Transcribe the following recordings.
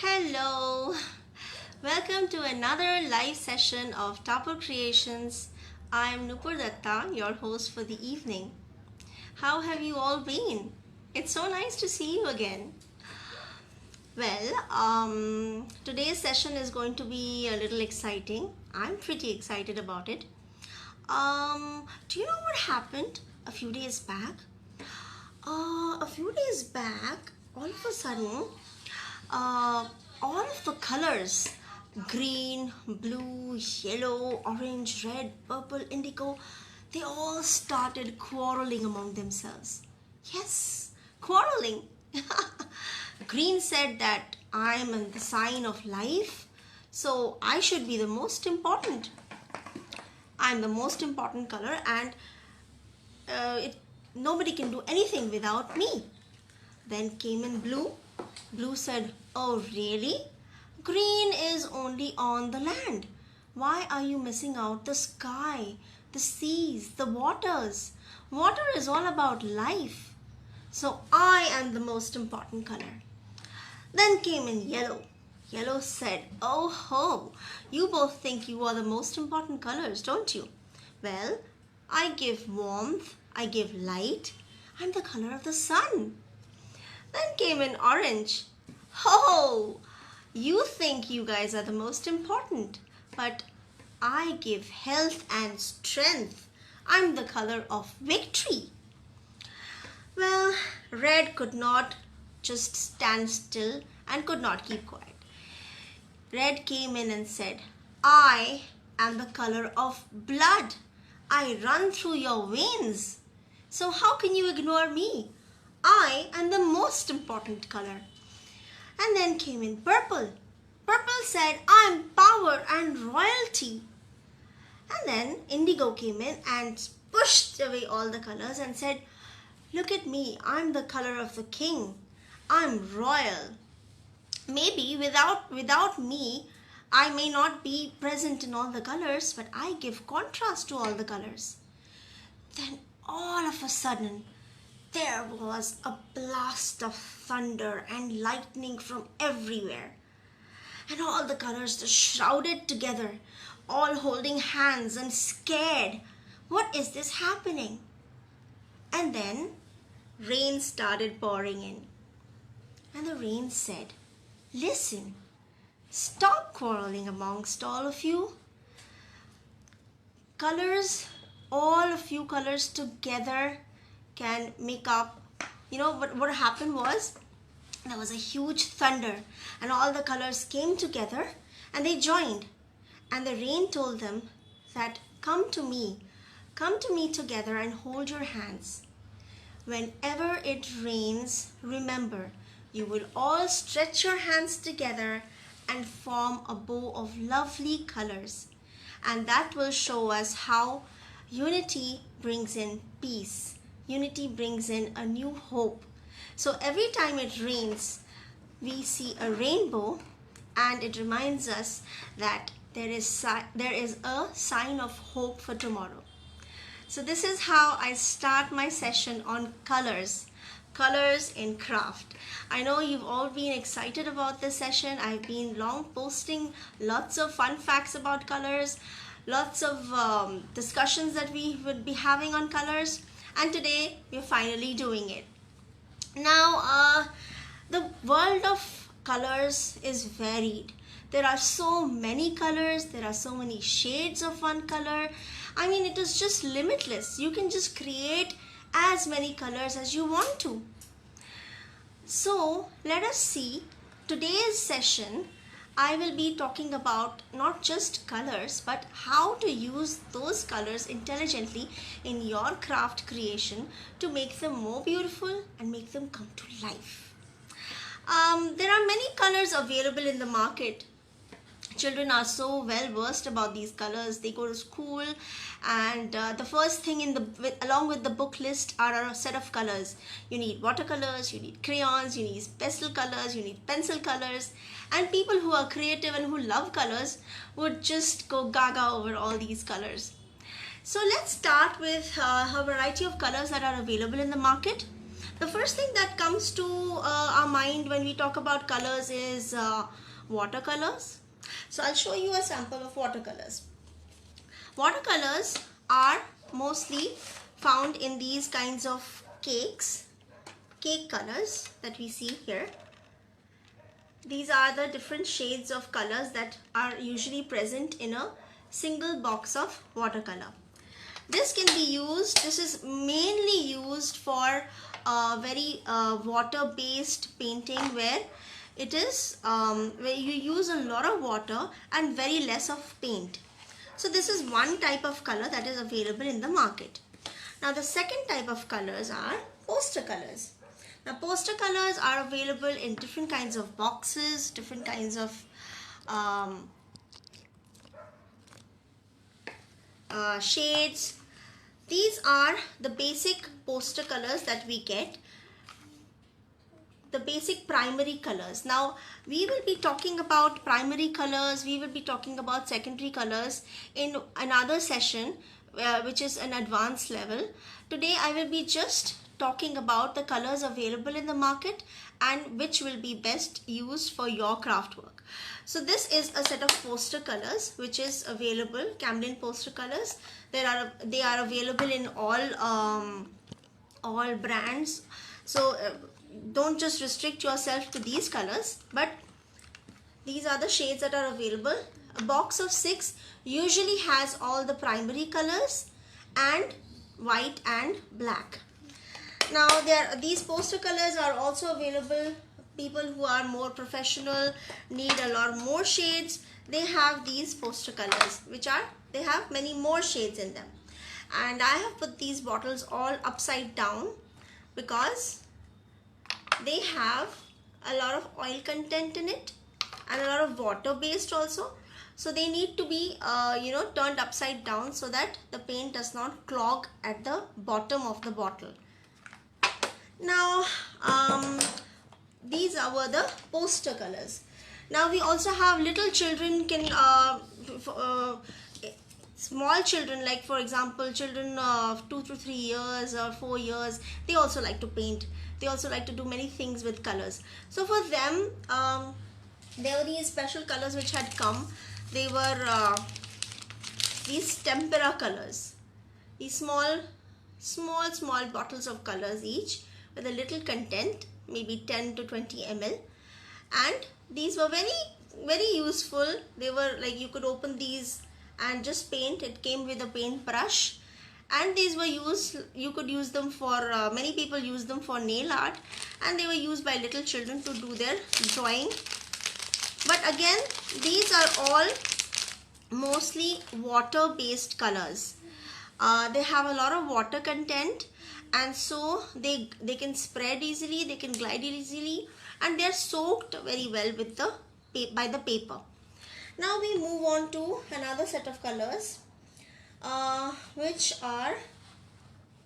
Hello, welcome to another live session of Topper Creations. I'm Nupur Datta, your host for the evening. How have you all been? It's so nice to see you again. Today's session is going to be a little exciting. I'm pretty excited about it. Do you know what happened a few days back? A few days back, all of a sudden, uh, all of the colors green, blue, yellow, orange, red, purple, indigo they all started quarreling among themselves. Yes, quarreling. Green said that I'm in the sign of life, so I should be the most important. I'm the most important color, and nobody can do anything without me. Then came in blue. Blue said, "Oh, really? Green is only on the land. Why are you missing out the sky, the seas, the waters? Water is all about life. So I am the most important color." Then came in yellow. Yellow said, "Oh ho, you both think you are the most important colors, don't you? Well, I give warmth, I give light. I'm the color of the sun." Then came in orange. "Ho! You think you guys are the most important, but I give health and strength. I'm the color of victory." Well, red could not just stand still and could not keep quiet. Red came in and said, "I am the color of blood. I run through your veins. So how can you ignore me? I am the most important color." And then came in purple. Purple said, "I'm power and royalty." And then indigo came in and pushed away all the colors and said, "Look at me, I'm the color of the king. I'm royal. Maybe without me, I may not be present in all the colors, but I give contrast to all the colors." Then all of a sudden, there was a blast of thunder and lightning from everywhere. And all the colors just shrouded together, all holding hands and scared. What is this happening? And then rain started pouring in. And the rain said, "Listen, stop quarreling amongst all of you. Colors, all of you colors together can make up." What happened was there was a huge thunder and all the colors came together and they joined. And the rain told them that, come to me together and hold your hands. Whenever it rains, remember, you will all stretch your hands together and form a bow of lovely colors. And that will show us how unity brings in peace. Unity brings in a new hope. So every time it rains, we see a rainbow, and it reminds us that there is a sign of hope for tomorrow. So this is how I start my session on colors in craft. I know you've all been excited about this session. I've been long posting lots of fun facts about colors, lots of discussions that we would be having on colors, and today we're finally doing it. Now, the world of colors is varied. There are so many colors, there are so many shades of one color. I mean, it is just limitless. You can just create as many colors as you want to. So, let us see. Today's session, I will be talking about not just colors, but how to use those colors intelligently in your craft creation to make them more beautiful and make them come to life. There are many colors available in the market. Children are so well versed about these colors. They go to school, and the first thing along with the book list are a set of colors. You need watercolors, you need crayons, you need pastel colors, you need pencil colors, and people who are creative and who love colors would just go gaga over all these colors. So let's start with a variety of colors that are available in the market. The first thing that comes to our mind when we talk about colors is watercolors. So I'll show you a sample of watercolors. Watercolors are mostly found in these kinds of cake colors that we see here. These are the different shades of colors that are usually present in a single box of watercolor. This can be used, this is mainly used for very water-based painting, where it is where you use a lot of water and very less of paint. So this is one type of color that is available in the market. Now the second type of colors are poster colors. Now poster colors are available in different kinds of boxes, different kinds of shades. These are the basic poster colors that we get, the basic primary colors. Now we will be talking about primary colors, we will be talking about secondary colors in another session which is an advanced level. Today I will be just talking about the colors available in the market and which will be best used for your craft work. So this is a set of poster colors which is available, Camlin poster colors. They are available in all brands. So don't just restrict yourself to these colors, but these are the shades that are available. A box of 6 usually has all the primary colors and white and black. Now these poster colors are also available. People who are more professional, need a lot more shades, they have these poster colors they have many more shades in them. And I have put these bottles all upside down because they have a lot of oil content in it and a lot of water based also. So they need to be turned upside down so that the paint does not clog at the bottom of the bottle. Now these were the poster colors. Now we also have little children can small children, like for example children of 2 to 3 years or 4 years, they also like to paint. They also like to do many things with colors. So for them there were these special colors which had come. They were these tempera colors, these small bottles of colors each with a little content, maybe 10 to 20 ml, and these were very useful. They were like, you could open these and just paint. It came with a paint brush, and these were used, you could use them for many people use them for nail art, and they were used by little children to do their drawing. But again, these are all mostly water based colors. They have a lot of water content, and so they can spread easily, they can glide easily, and they are soaked very well with by the paper. Now we move on to another set of colors which are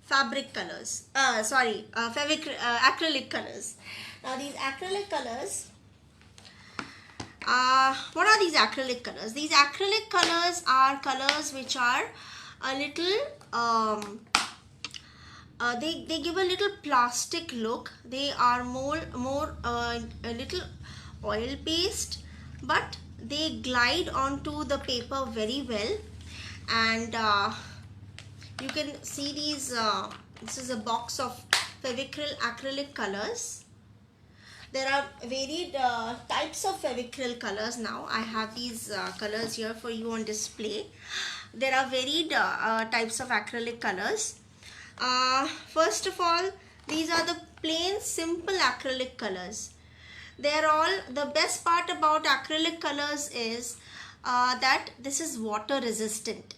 fabric colors, acrylic colors. Now these acrylic colors, what are these acrylic colors? These acrylic colors are colors which are a little they give a little plastic look. They are more a little oil based, but they glide onto the paper very well. And you can see these, this is a box of Fevicryl acrylic colors. There are varied types of Fevicryl colors now. I have these colors here for you on display. There are varied types of acrylic colors. First of all, these are the plain simple acrylic colors. They're all, the best part about acrylic colors is that this is water resistant.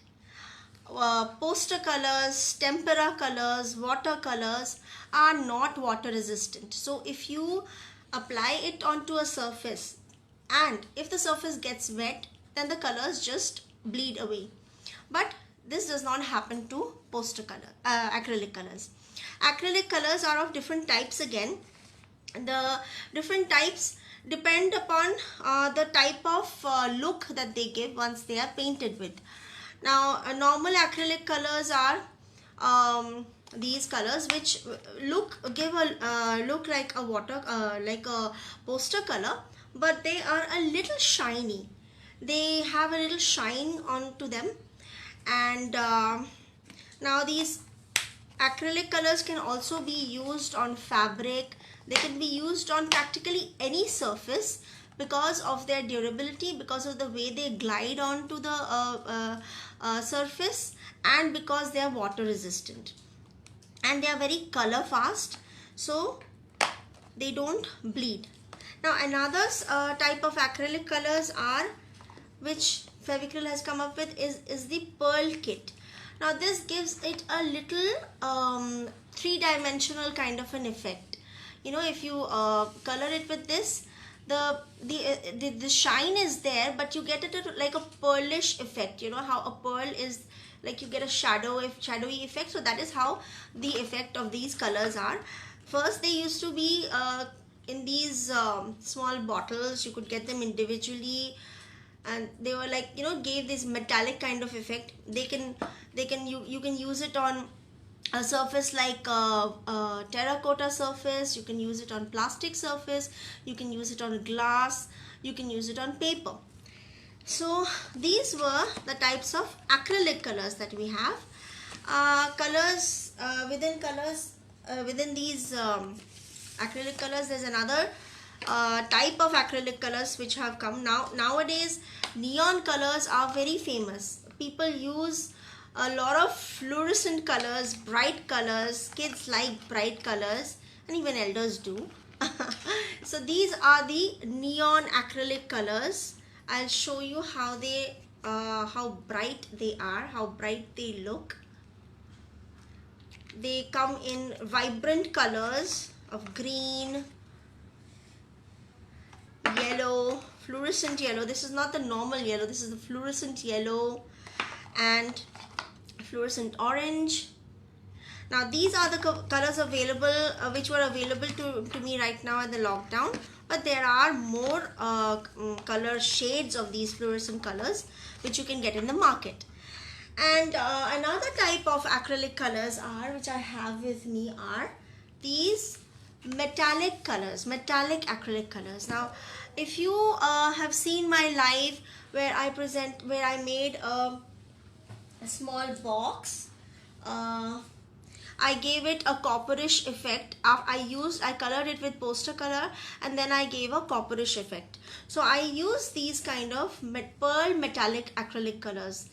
Poster colors, tempera colors, watercolors are not water resistant. So if you apply it onto a surface, and if the surface gets wet, then the colors just bleed away. But this does not happen to poster color, acrylic colors. Acrylic colors are of different types again. The different types depend upon the type of look that they give once they are painted with. Now normal acrylic colors are these colors which give a look like a water like a poster color, but they are a little shiny. They have a little shine onto them. And now these acrylic colors can also be used on fabric. They can be used on practically any surface because of their durability, because of the way they glide onto the surface, and because they are water resistant, and they are very color fast, so they don't bleed. Now another type of acrylic colors are, which Fevicryl has come up with, is the pearl kit. Now this gives it a little three-dimensional kind of an effect. You know, if you color it with this, the shine is there, but you get it like a pearlish effect. You know how a pearl is, like you get a shadowy effect. So that is how the effect of these colors are. First, they used to be in these small bottles. You could get them individually, and they were like, you know, gave this metallic kind of effect. You can use it on a surface like a terracotta surface. You can use it on plastic surface. You can use it on glass. You can use it on paper. So these were the types of acrylic colors that we have. Within these acrylic colors, there's another type of acrylic colors which have come now. Nowadays, neon colors are very famous. People use a lot of fluorescent colors, bright colors. Kids like bright colors, and even elders do. So these are the neon acrylic colors. I'll show you how bright they are, how bright they look. They come in vibrant colors of green, yellow, fluorescent yellow. This is not the normal yellow, this is the fluorescent yellow, and fluorescent orange. Now these are the colors available which were available to me right now in the lockdown, but there are more color shades of these fluorescent colors which you can get in the market. And another type of acrylic colors which I have with me are these metallic colors, metallic acrylic colors. Now if you have seen my live where I made a small box, I gave it a copperish effect. I colored it with poster color, and then I gave a copperish effect. So I use these kind of pearl metallic acrylic colors.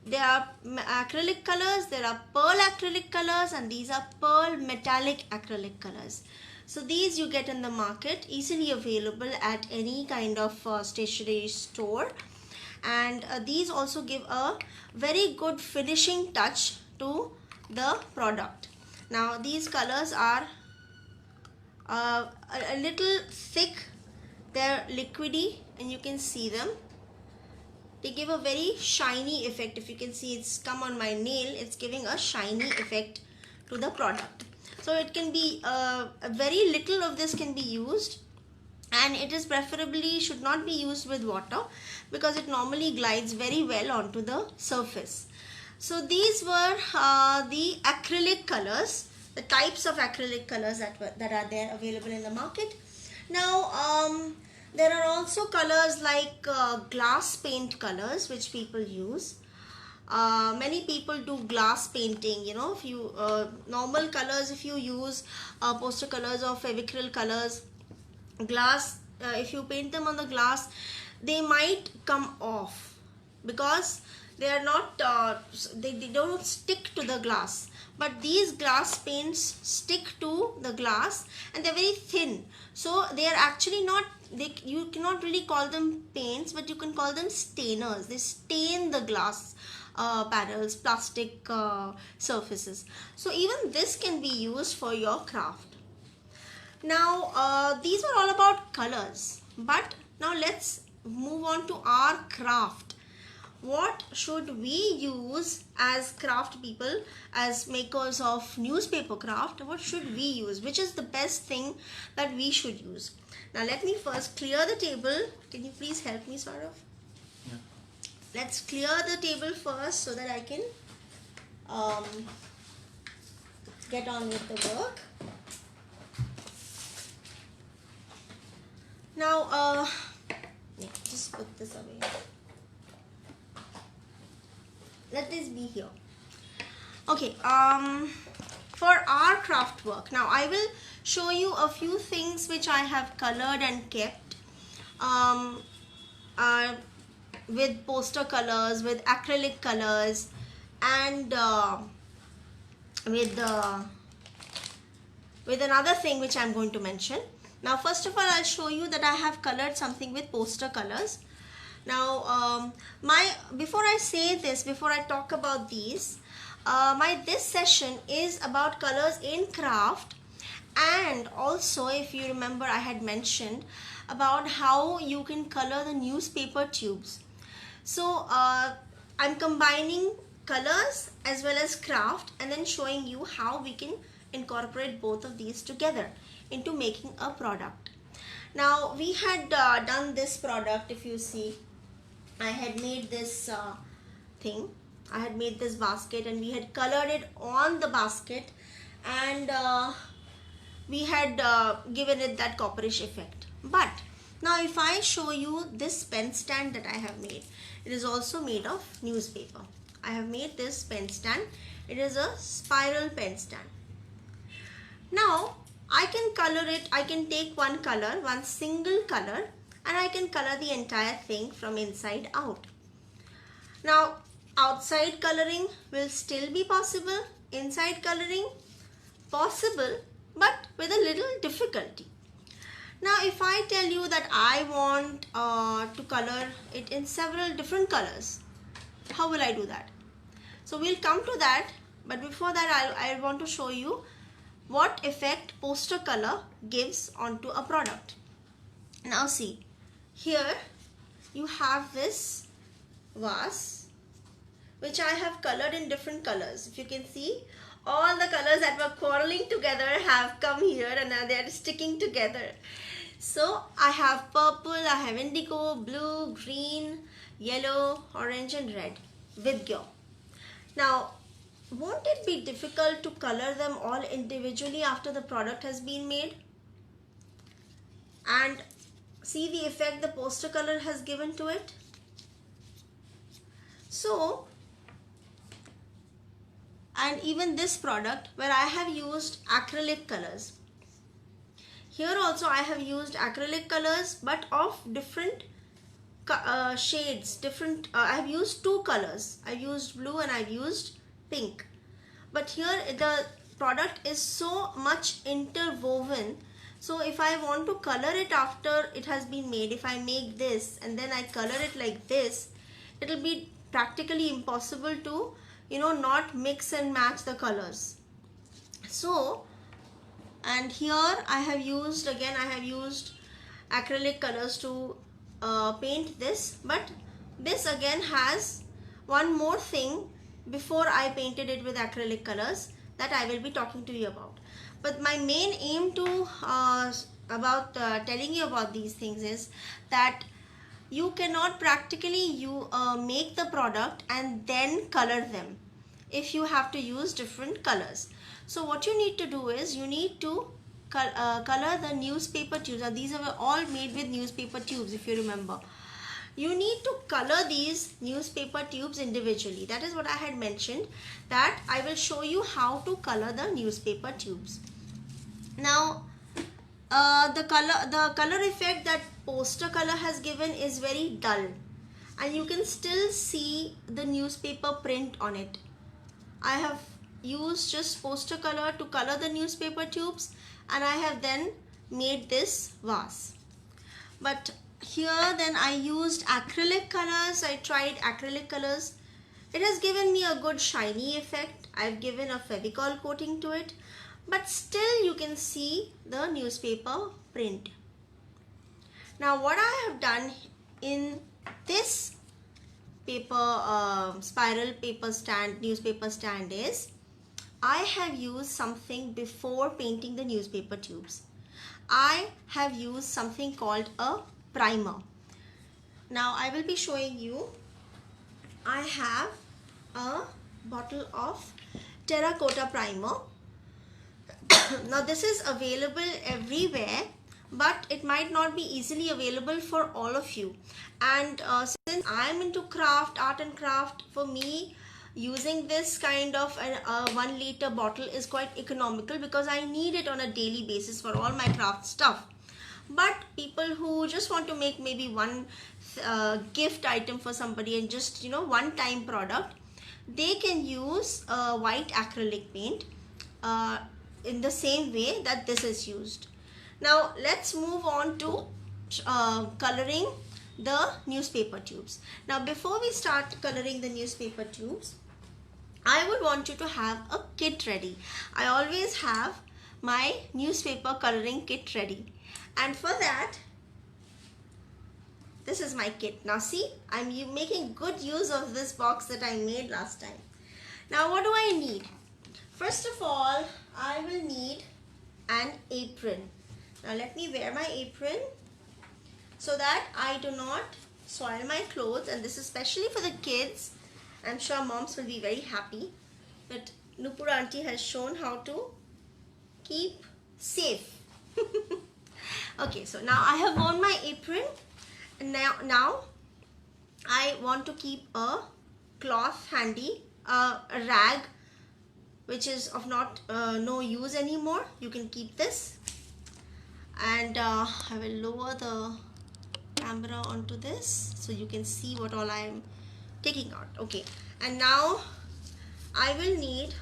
There are acrylic colors, there are pearl acrylic colors, and these are pearl metallic acrylic colors. So these you get in the market, easily available at any kind of stationery store. And these also give a very good finishing touch to the product. Now these colors are a little thick, they're liquidy, and you can see them. They give a very shiny effect. If you can see, it's come on my nail, it's giving a shiny effect to the product. So it can be very little of this can be used, and it is preferably should not be used with water because it normally glides very well onto the surface. So these were the acrylic colors, the types of acrylic colors that are there available in the market. Now there are also colors like glass paint colors which people use. Many people do glass painting. You know, if you normal colors, if you use poster colors or Fevicryl colors, glass, if you paint them on the glass, they might come off because they are not they don't stick to the glass. But these glass paints stick to the glass, and they're very thin, so they are actually not, you cannot really call them paints, but you can call them stainers. They stain the glass panels, plastic surfaces. So even this can be used for your craft. Now these were all about colors, but now let's move on to our craft. What should we use as craft people, as makers of newspaper craft? What should we use? Which is the best thing that we should use? Now let me first clear the table. Can you please help me, Saurav? Yeah. Let's clear the table first so that I can get on with the work. Now, yeah, just put this away. Let this be here. Okay, for our craft work, now I will show you a few things which I have colored and kept with poster colors, with acrylic colors, and with another thing which I'm going to mention. Now first of all, I'll show you that I have colored something with poster colors. Now before I say this, before I talk about these, this session is about colors in craft, and also, if you remember, I had mentioned about how you can color the newspaper tubes. So I'm combining colors as well as craft, and then showing you how we can incorporate both of these together into making a product. Now we had done this product. If you see, I had made this thing. I had made this basket, and we had colored it on the basket, and we had given it that copperish effect. But now if I show you this pen stand that I have made, it is also made of newspaper. I have made this pen stand. It is a spiral pen stand. Now I can color it. I can take one color, one single color, and I can color the entire thing from inside out. Now outside coloring will still be possible, inside coloring possible, but with a little difficulty. Now if I tell you that I want to color it in several different colors, how will I do that? So we'll come to that, but before that I want to show you what effect poster color gives onto a product. Now see, here you have this vase which I have colored in different colors. If you can see, all the colors that were quarreling together have come here, and now they are sticking together. So I have purple, I have indigo, blue, green, yellow, orange and red with gear. Now won't it be difficult to color them all individually after the product has been made? And see the effect the poster color has given to it. So, and even this product where I have used acrylic colors. Here also I have used acrylic colors, but of different shades, different. I have used two colors. I've used blue and I've used pink. But here the product is so much interwoven. So if I want to color it after it has been made, if I make this and then I color it like this, it will be practically impossible to, not mix and match the colors. So, and here I have used, again I have used acrylic colors to paint this, but this again has one more thing before I painted it with acrylic colors that I will be talking to you about. But my main aim to telling you about these things is that you cannot practically make the product and then color them if you have to use different colors. So what you need to do is you need to color the newspaper tubes. Now these are all made with newspaper tubes, if you remember. You need to color these newspaper tubes individually. That is what I had mentioned, that I will show you how to color the newspaper tubes. Now the color effect that poster color has given is very dull, and you can still see the newspaper print on it. I have used just poster color to color the newspaper tubes, and I have then made this vase. But here then I used acrylic colors. I tried acrylic colors. It has given me a good shiny effect. I've given a Fevicol coating to it, but still you can see the newspaper print. Now what I have done in this spiral paper stand, newspaper stand, is I have used something before painting the newspaper tubes. I have used something called a primer. Now I will be showing you. I have a bottle of terracotta primer. Now this is available everywhere, but it might not be easily available for all of you. And since I'm into craft, art and craft, for me using this kind of a 1 liter bottle is quite economical, because I need it on a daily basis for all my craft stuff. But people who just want to make maybe one gift item for somebody, and just one time product, they can use white acrylic paint in the same way that this is used. Now let's move on to coloring the newspaper tubes. Now before we start coloring the newspaper tubes, I would want you to have a kit ready. I always have my newspaper coloring kit ready, and for that, this is my kit. Now see, I'm making good use of this box that I made last time. Now what do I need? First of all, I will need an apron. Now let me wear my apron so that I do not soil my clothes, and this is especially for the kids. I'm sure moms will be very happy that Nupur auntie has shown how to keep safe. Okay, so now I have worn my apron, and now I want to keep a cloth handy, a rag which is of no use anymore. You can keep this, and I will lower the camera onto this so you can see what all I am taking out. Okay, and now I will need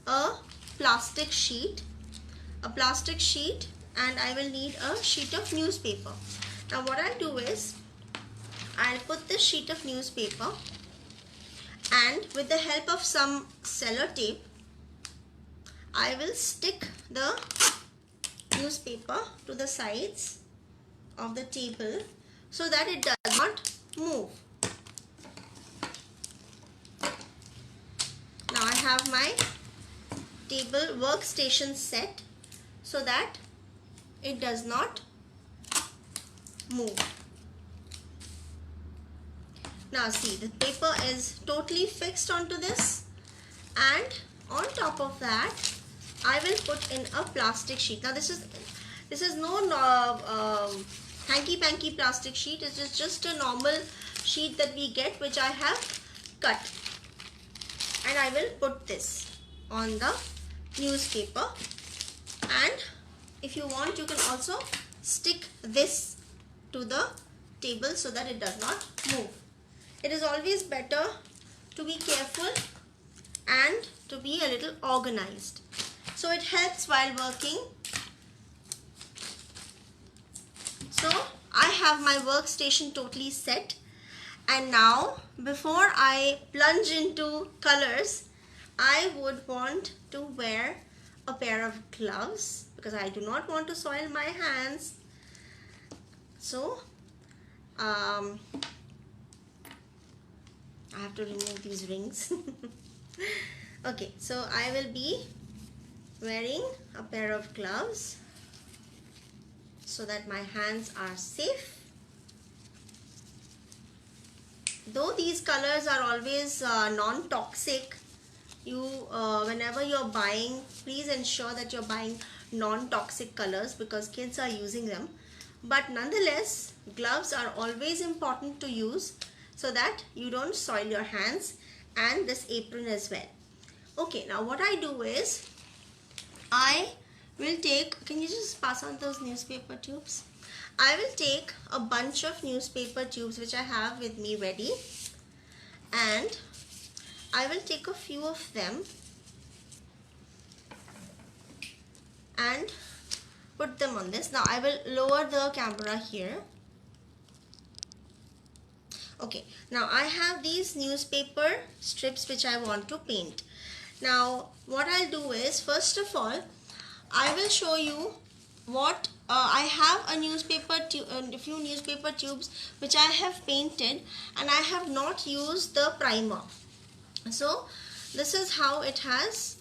a plastic sheet, and I will need a sheet of newspaper. Now what I'll do is, I'll put this sheet of newspaper, and with the help of some sellotape, I will stick the newspaper to the sides of the table so that it does not move. Now I have my table workstation set so that it does not move. Now see, the paper is totally fixed onto this, and on top of that I will put in a plastic sheet. Now this is no hanky panky plastic sheet. It is just a normal sheet that we get, which I have cut, and I will put this on the newspaper. And if you want, you can also stick this to the table so that it does not move. It is always better to be careful and to be a little organized, so it helps while working. So I have my workstation totally set, and now before I plunge into colors, I would want to wear a pair of gloves because I do not want to soil my hands. So I have to remove these rings. Okay, so I will be wearing a pair of gloves so that my hands are safe. Though these colors are always non-toxic, whenever you're buying, please ensure that you're buying non-toxic colors because kids are using them. But nonetheless, gloves are always important to use so that you don't soil your hands, and this apron as well. Okay, now what I do is, I will take, can you just pass on those newspaper tubes? I will take a bunch of newspaper tubes which I have with me ready, and I will take a few of them and put them on this. Now I will lower the camera here. Okay, now I have these newspaper strips which I want to paint. Now what I'll do is, first of all, I will show you what I have a few newspaper tubes which I have painted, and I have not used the primer. So this is how it has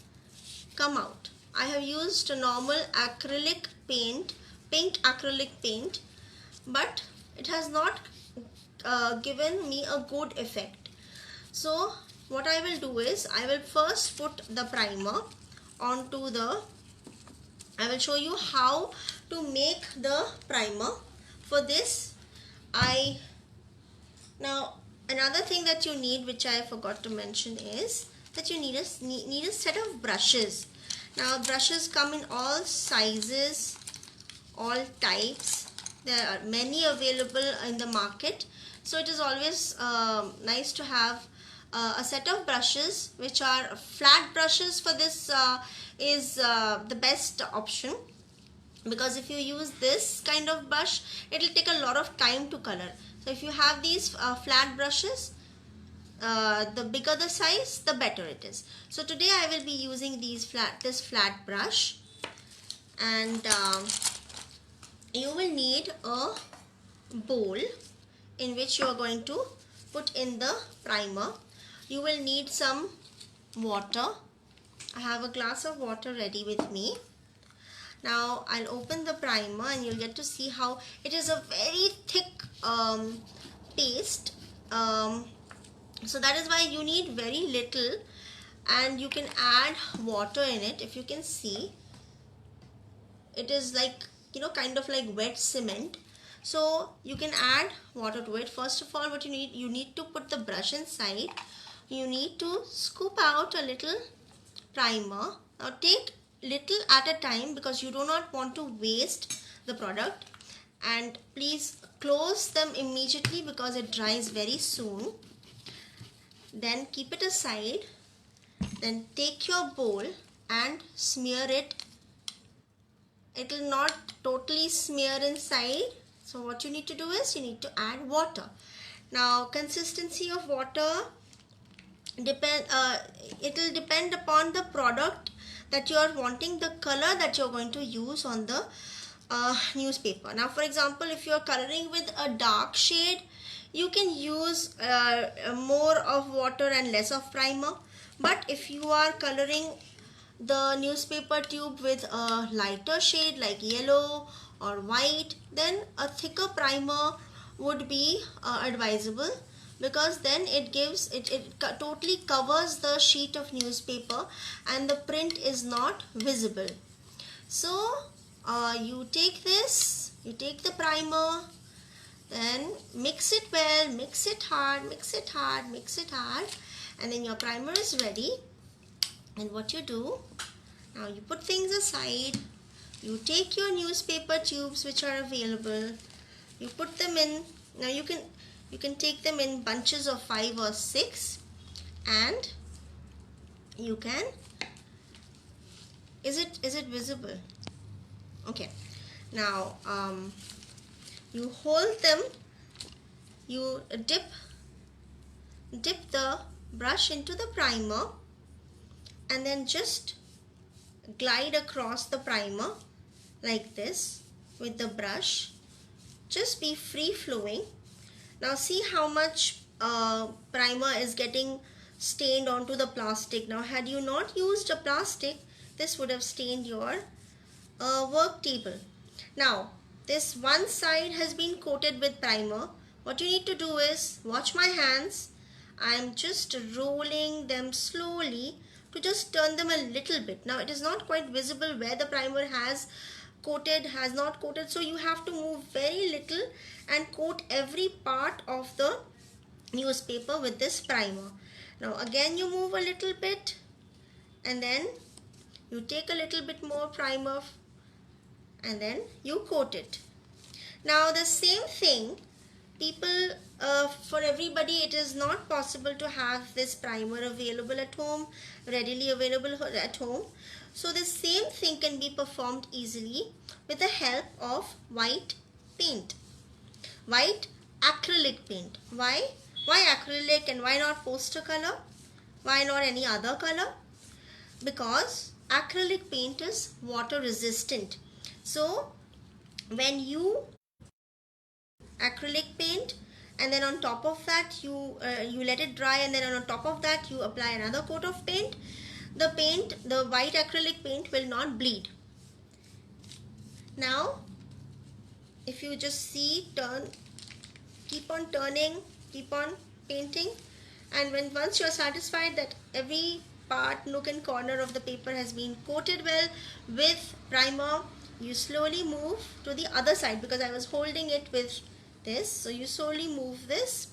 come out. I have used a normal acrylic paint, pink acrylic paint, but it has not given me a good effect. So what I will do is, I will first put the primer onto the I will show you how to make the primer. For this, now another thing that you need, which I forgot to mention, is that you need a set of brushes. Now brushes come in all sizes, all types. There are many available in the market, so it is always nice to have a set of brushes, which are flat brushes. For this is the best option, because if you use this kind of brush, it will take a lot of time to color. So if you have these flat brushes, the bigger the size, the better it is. So today I will be using this flat brush, and you will need a bowl in which you are going to put in the primer. You will need some water. I have a glass of water ready with me. Now I'll open the primer and you'll get to see how it is a very thick paste. So that is why you need very little, and you can add water in it. If you can see, it is like, kind of like wet cement. So you can add water to it. First of all, what you need to put the brush inside. You need to scoop out a little primer. Now take little at a time, because you do not want to waste the product, and please close them immediately because it dries very soon. Then keep it aside. Then take your bowl and smear it. It will not totally smear inside. So what you need to do is you need to add water. Now consistency of water it will depend upon the product that you are wanting, the color that you are going to use on the newspaper. Now for example, if you are coloring with a dark shade, you can use more of water and less of primer. But if you are coloring the newspaper tube with a lighter shade like yellow or white, then a thicker primer would be advisable, because then it totally covers the sheet of newspaper and the print is not visible. So you take the primer, then mix it well, mix it hard, and then your primer is ready. And what you do, now you put things aside, you take your newspaper tubes which are available, you put them in. Now you can take them in bunches of 5 or 6, and you can, is it visible? Okay. Now you hold them, you dip the brush into the primer, and then just glide across the primer like this with the brush. Just be free flowing. Now see how much primer is getting stained onto the plastic. Now had you not used a plastic, this would have stained your work table. Now this one side has been coated with primer. What you need to do is, watch my hands. I am just rolling them slowly to just turn them a little bit. Now it is not quite visible where the primer has coated, has not coated, so you have to move very little and coat every part of the newspaper with this primer. Now again you move a little bit, and then you take a little bit more primer, and then you coat it. Now the same thing, for everybody it is not possible to have this primer available at home, readily available at home. So the same thing can be performed easily with the help of white paint, white acrylic paint. Why acrylic and why not poster color? Why not any other color? Because acrylic paint is water resistant. So when you acrylic paint, and then on top of that you let it dry, and then on top of that you apply another coat of paint, the white acrylic paint will not bleed. Now if you just see, keep on turning, keep on painting, and once you are satisfied that every part, nook and corner of the paper has been coated well with primer, you slowly move to the other side, because I was holding it with this. So you slowly move this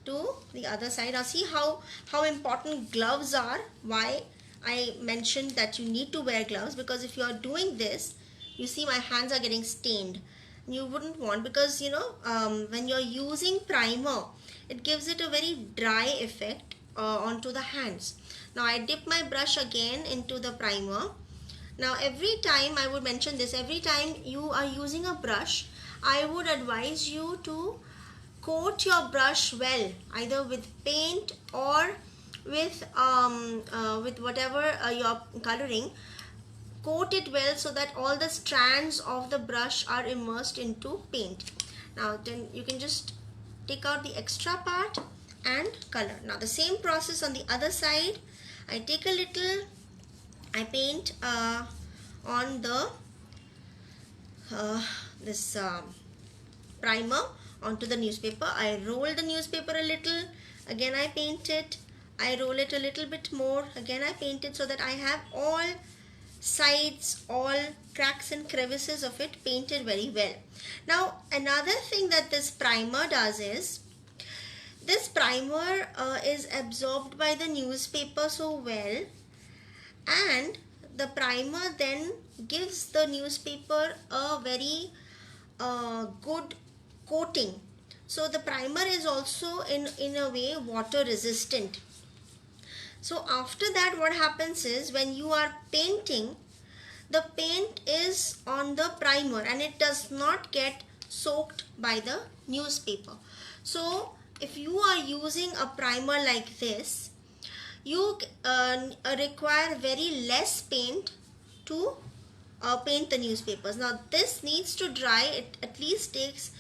to the other side. Now see how important gloves are. Why I mentioned that you need to wear gloves, because if you are doing this, you see my hands are getting stained. You wouldn't want, because you know, when you're using primer, it gives it a very dry effect onto the hands. Now I dip my brush again into the primer. Now every time, I would mention this, every time you are using a brush, I would advise you to coat your brush well, either with paint or with whatever you're coloring. Coat it well so that all the strands of the brush are immersed into paint. Now then you can just take out the extra part and color. Now the same process on the other side. I take a little, I paint on the this primer onto the newspaper. I roll the newspaper a little, again I paint it, I roll it a little bit more, again I paint it, so that I have all sides, all cracks and crevices of it painted very well. Now another thing that this primer does is, this primer is absorbed by the newspaper so well, and the primer then gives the newspaper a very good coating. So the primer is also in a way water resistant. So after that, what happens is, when you are painting, the paint is on the primer and it does not get soaked by the newspaper. So if you are using a primer like this, you require very less paint to paint the newspapers. Now this needs to dry. It at least takes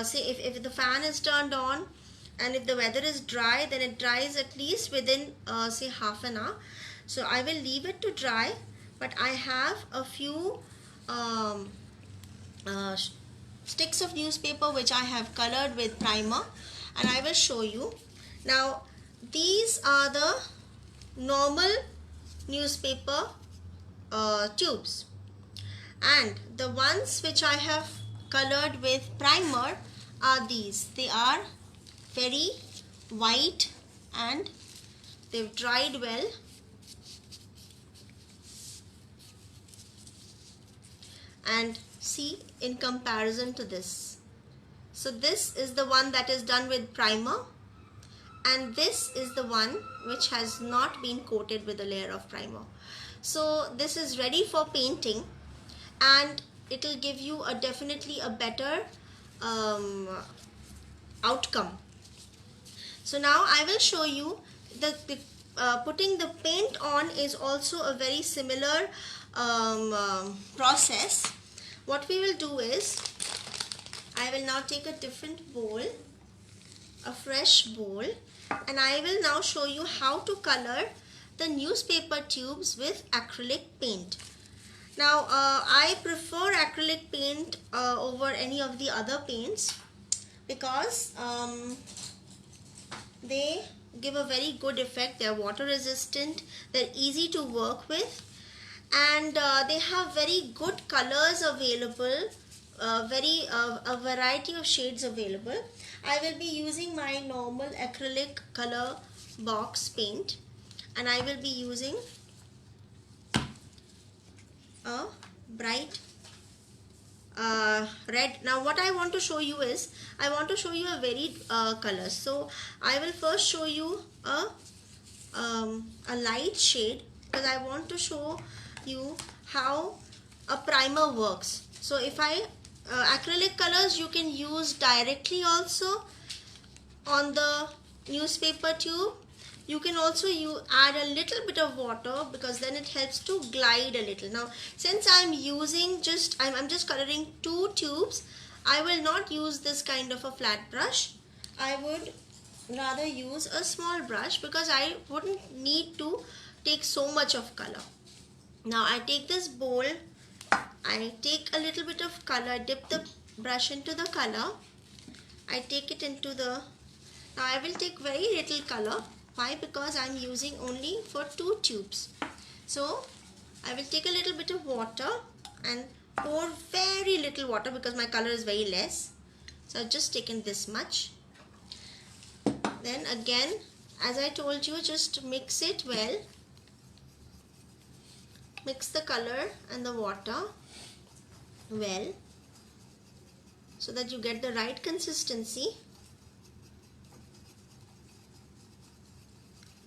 say if the fan is turned on and if the weather is dry, then it dries at least within say half an hour. So I will leave it to dry, but I have a few sticks of newspaper which I have colored with primer, and I will show you. Now these are the normal newspaper tubes, and the ones which I have colored with primer are these. They are very white and they've dried well. And see, in comparison to this, so this is the one that is done with primer, and this is the one which has not been coated with a layer of primer. So this is ready for painting, and it will give you a definitely a better outcome. So now I will show you the putting the paint on is also a very similar process. What we will do is, I will now take a different bowl, a fresh bowl, and I will now show you how to color the newspaper tubes with acrylic paint. Now I prefer acrylic paint over any of the other paints, because they give a very good effect. They are water resistant, they're easy to work with, and they have very good colors available, a variety of shades available. I will be using my normal acrylic color box paint, and I will be using a bright red. Now what I want to show you is, I want to show you a varied colors. So I will first show you a light shade, because I want to show you how a primer works. So if I acrylic colors you can use directly also on the newspaper tube. You can also add a little bit of water, because then it helps to glide a little. Now since I'm using I'm just coloring 2 tubes, I will not use this kind of a flat brush. I would rather use a small brush, because I wouldn't need to take so much of color. Now I take this bowl, I take a little bit of color, dip the brush into the color, I take it into the, now I will take very little color, Why? Because I'm using only for 2 tubes. So I will take a little bit of water and pour very little water because my color is very less. So I've just taken this much. Then again, as I told you, just mix it well. Mix the color and the water well so that you get the right consistency.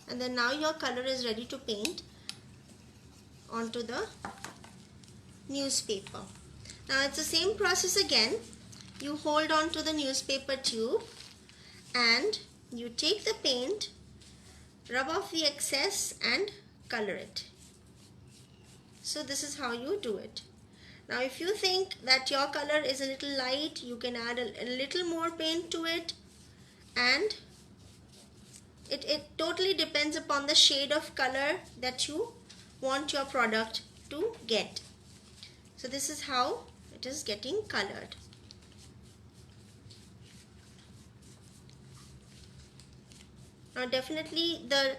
And then now your color is ready to paint onto the newspaper. Now it's the same process again. You hold on to the newspaper tube and you take the paint, rub off the excess and color it. So this is how you do it. Now if you think that your color is a little light, you can add a little more paint to it, and it totally depends upon the shade of color that you want your product to get. So this is how it is getting colored. Now definitely the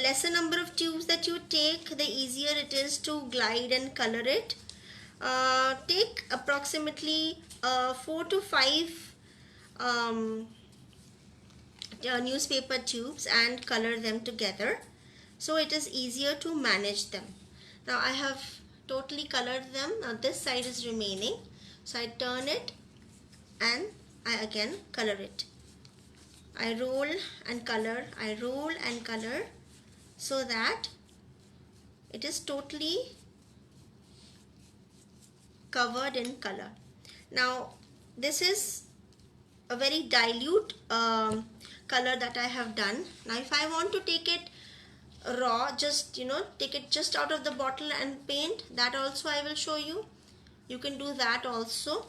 lesser number of tubes that you take, the easier it is to glide and color it. Take approximately 4 to 5 newspaper tubes and color them together, so it is easier to manage them. Now I have totally colored them. Now this side is remaining, so I turn it and I again color it. I roll and color, I roll and color, so that it is totally covered in color. Now this is a very dilute color that I have done. Now if I want to take it raw, just take it just out of the bottle and paint, that also I will show you. You can do that also.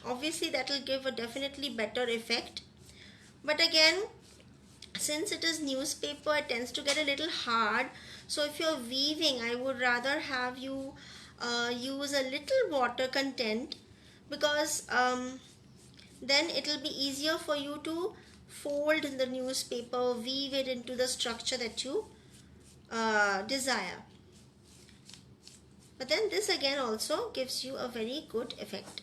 Obviously that will give a definitely better effect. But again, since it is newspaper, it tends to get a little hard. So if you're weaving, I would rather have you use a little water content, because then it will be easier for you to fold the newspaper, weave it into the structure that you desire. But then this again also gives you a very good effect.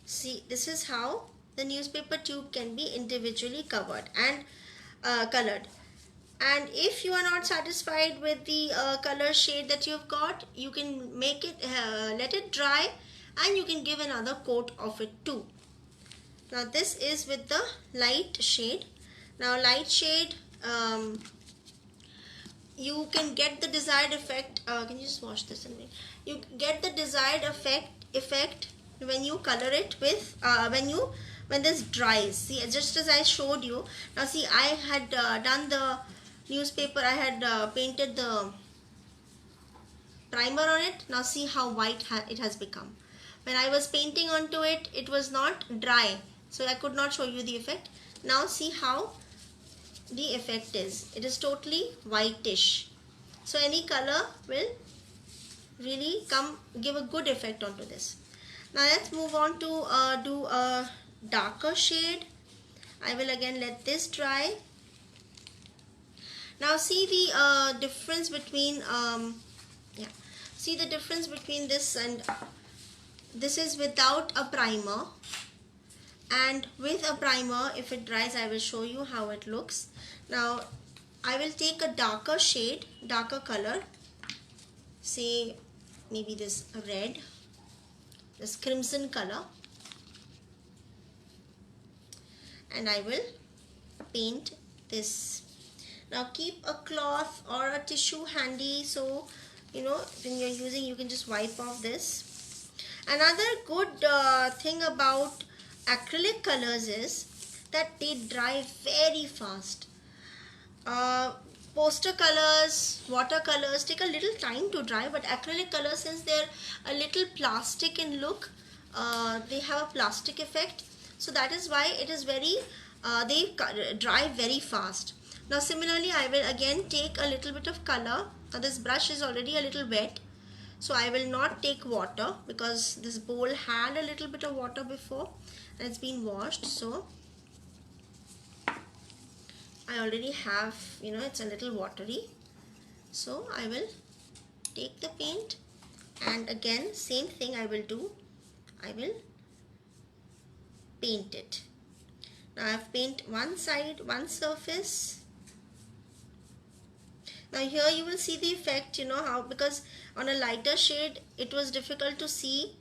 See, this is how the newspaper tube can be individually covered and colored. And if you are not satisfied with the color shade that you've got, you can make it let it dry, and you can give another coat of it too. Now this is with the light shade. Now light shade, you can get the desired effect. Can you just wash this? You get the desired effect when you color it with when this dries. See, just as I showed you. Now see, I had done the newspaper, I had painted the primer on it. Now see how white it has become. When I was painting onto it, it was not dry, so I could not show you the effect. Now see how the effect is. It is totally whitish. So any color will really give a good effect onto this. Now let's move on to do a darker shade. I will again let this dry. Now see the difference between see the difference between this and this is without a primer, and with a primer, if it dries, I will show you how it looks. Now I will take a darker shade, darker color, say maybe this red, this crimson color, and I will paint this. Now keep a cloth or a tissue handy, so when you're using, you can just wipe off this. Another good thing about acrylic colors is that they dry very fast. Poster colors, watercolors take a little time to dry, but acrylic colors, since they're a little plastic in look, they have a plastic effect, so that is why it is very they dry very fast. Now similarly, I will again take a little bit of color. Now this brush is already a little wet, so I will not take water, because this bowl had a little bit of water before and it's been washed. So I already have, it's a little watery. So I will take the paint, and again same thing I will do. I will paint it. Now I have painted one side, one surface. Now here you will see the effect, how, because on a lighter shade it was difficult to see.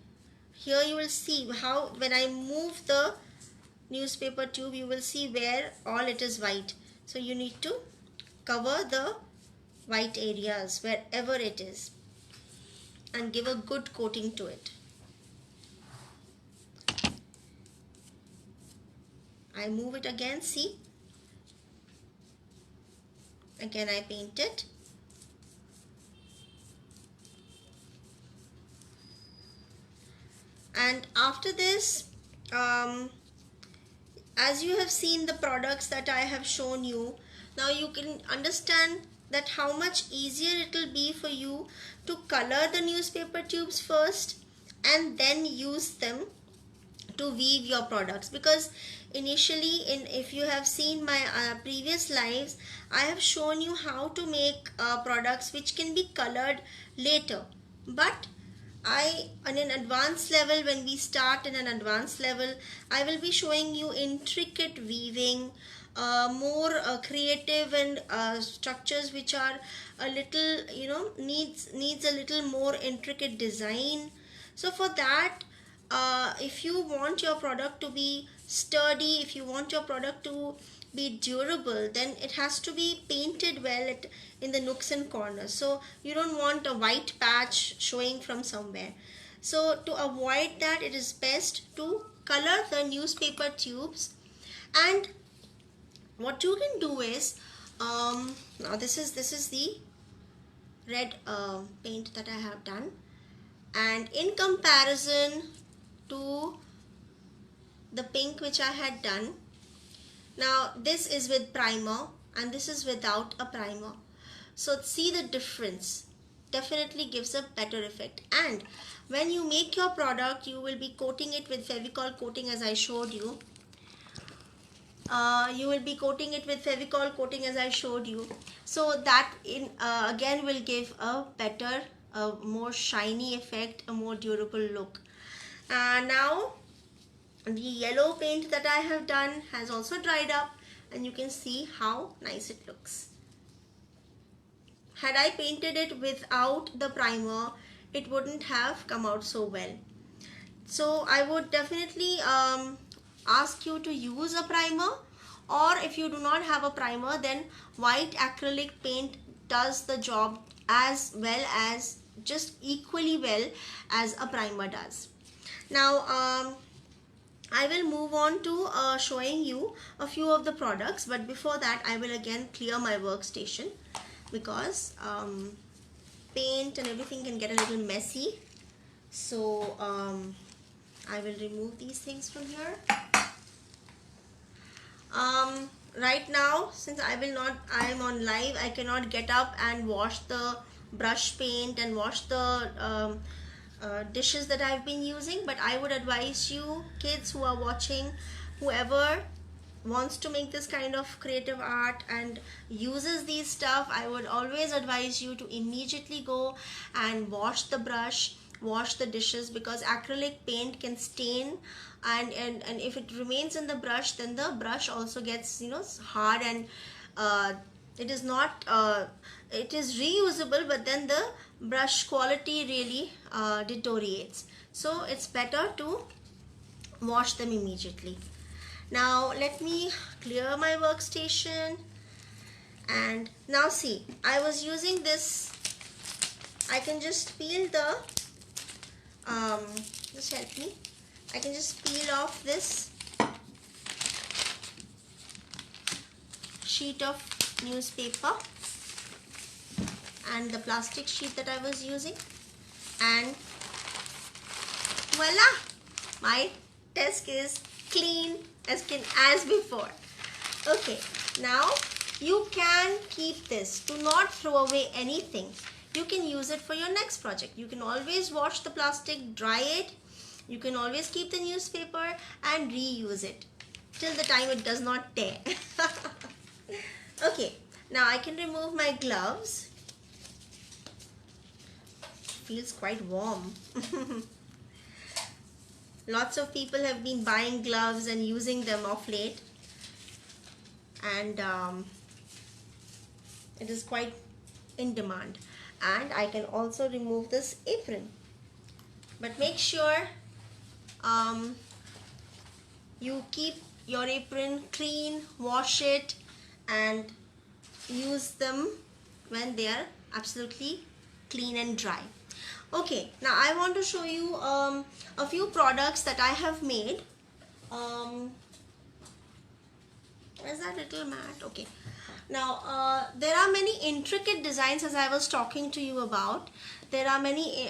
Here you will see how when I move the newspaper tube, you will see where all it is white. So you need to cover the white areas wherever it is and give a good coating to it. I move it again, see, again I paint it. And after this, as you have seen the products that I have shown you, now you can understand that how much easier it will be for you to color the newspaper tubes first and then use them to weave your products. Because initially, if you have seen my previous lives, I have shown you how to make products which can be colored later. But on an advanced level, when we start in an advanced level, I will be showing you intricate weaving, more creative and structures which are a little, needs a little more intricate design. So for that, if you want your product to be sturdy, if you want your product to be durable, then it has to be painted well in the nooks and corners. So you don't want a white patch showing from somewhere. So to avoid that, it is best to color the newspaper tubes. And what you can do is, now this is the red paint that I have done, and in comparison to the pink which I had done, now this is with primer and this is without a primer. So see the difference, definitely gives a better effect. And when you make your product, you will be coating it with Fevicol coating as I showed you. You will be coating it with Fevicol coating as I showed you. So that again will give a better, more shiny effect, a more durable look. Now the yellow paint that I have done has also dried up, and you can see how nice it looks. Had I painted it without the primer, it wouldn't have come out so well. So I would definitely ask you to use a primer, or if you do not have a primer, then white acrylic paint does the job as well, as just equally well as a primer does. Now I will move on to showing you a few of the products, but before that I will again clear my workstation, because paint and everything can get a little messy. So I will remove these things from here. Right now, since I am on live, I cannot get up and wash the brush paint and wash the dishes that I've been using, but I would advise you kids who are watching, whoever wants to make this kind of creative art and uses these stuff, I would always advise you to immediately go and wash the brush, wash the dishes, because acrylic paint can stain, and if it remains in the brush, then the brush also gets hard, and it is not it is reusable, but then the brush quality really deteriorates. So it's better to wash them immediately. Now let me clear my workstation, and now see, I was using this, I can just peel the just help me, I can just peel off this sheet of newspaper and the plastic sheet that I was using, and voila, my desk is clean as before. Okay, now you can keep this. Do not throw away anything. You can use it for your next project. You can always wash the plastic, dry it. You can always keep the newspaper and reuse it till the time it does not tear. Okay, now I can remove my gloves. Feels quite warm. Lots of people have been buying gloves and using them of late, and it is quite in demand. And I can also remove this apron, but make sure you keep your apron clean, wash it, and use them when they are absolutely clean and dry. Okay, now I want to show you a few products that I have made. Where's that little mat? Okay. Now, there are many intricate designs, as I was talking to you about. There are many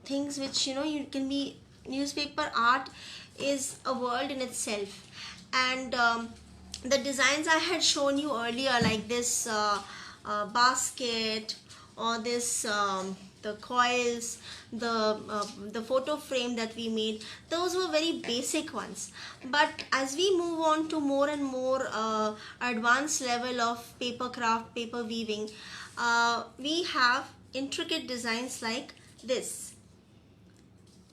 things which, you can be, newspaper art is a world in itself. And the designs I had shown you earlier, like this basket, or this the coils, the photo frame that we made, those were very basic ones. But as we move on to more and more advanced level of paper craft, paper weaving, we have intricate designs like this.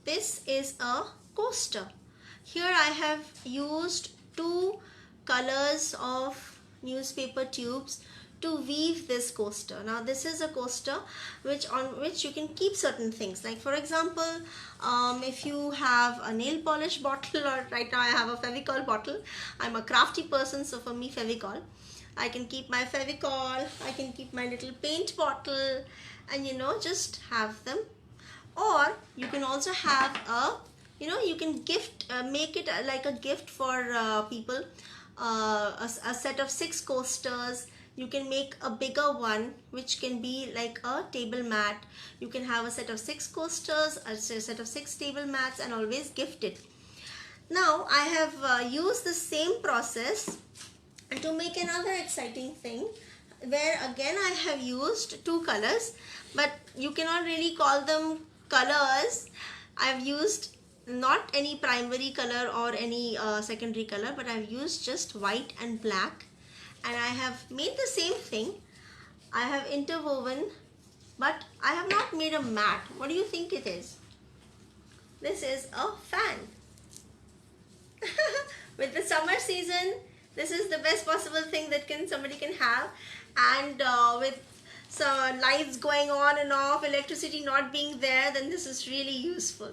This is a coaster. Here I have used two colors of newspaper tubes to weave this coaster. Now this is a coaster on which you can keep certain things, like for example, if you have a nail polish bottle, or right now I have a Fevicol bottle. I'm a crafty person, so for me Fevicol. I can keep my Fevicol, I can keep my little paint bottle, and just have them. Or you can also have a, you can gift, make it like a gift for people, a set of 6 coasters. You can make a bigger one which can be like a table mat. You can have a set of 6 coasters, a set of 6 table mats, and always gift it. Now I have used the same process to make another exciting thing, where again I have used 2 colors, but you cannot really call them colors. I've used not any primary color or any secondary color, but I've used just white and black, and I have made the same thing. I have interwoven, but I have not made a mat. What do you think it is? This is a fan. With the summer season, this is the best possible thing that somebody can have, and with some lights going on and off, electricity not being there, then this is really useful.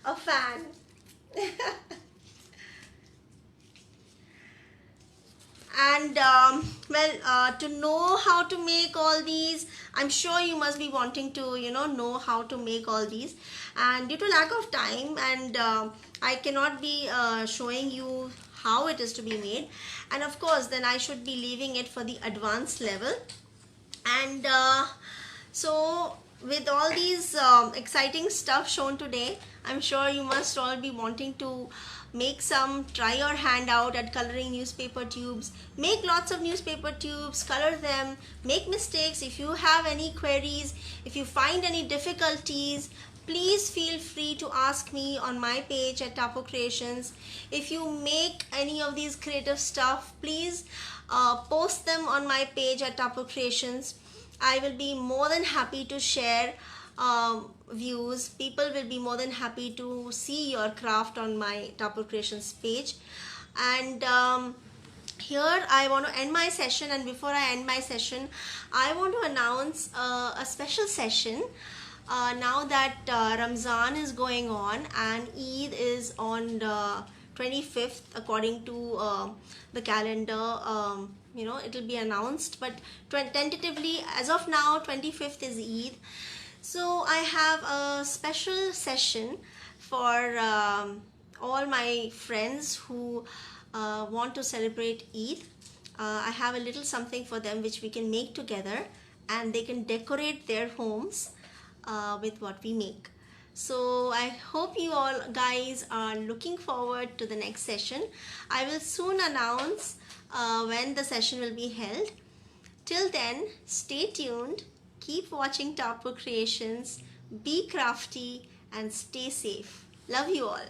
A fan. And to know how to make all these, I'm sure you must be wanting to know how to make all these, and due to lack of time, and I cannot be showing you how it is to be made, and of course then I should be leaving it for the advanced level. And so with all these exciting stuff shown today, I'm sure you must all be wanting to make some, try your hand out at coloring newspaper tubes. Make lots of newspaper tubes, color them, make mistakes. If you have any queries, if you find any difficulties, please feel free to ask me on my page at Tapo Creations. If you make any of these creative stuff, please post them on my page at Tapo Creations. I will be more than happy to share views. People will be more than happy to see your craft on my Tapo Creations page. And here I want to end my session, and before I end my session, I want to announce a special session. Now that Ramzan is going on and Eid is on the 25th according to the calendar, it will be announced, but tentatively as of now 25th is Eid. So I have a special session for all my friends who want to celebrate Eid. I have a little something for them which we can make together, and they can decorate their homes with what we make. So I hope you all guys are looking forward to the next session. I will soon announce when the session will be held. Till then, stay tuned, keep watching Tapo Creations, be crafty, and stay safe. Love you all.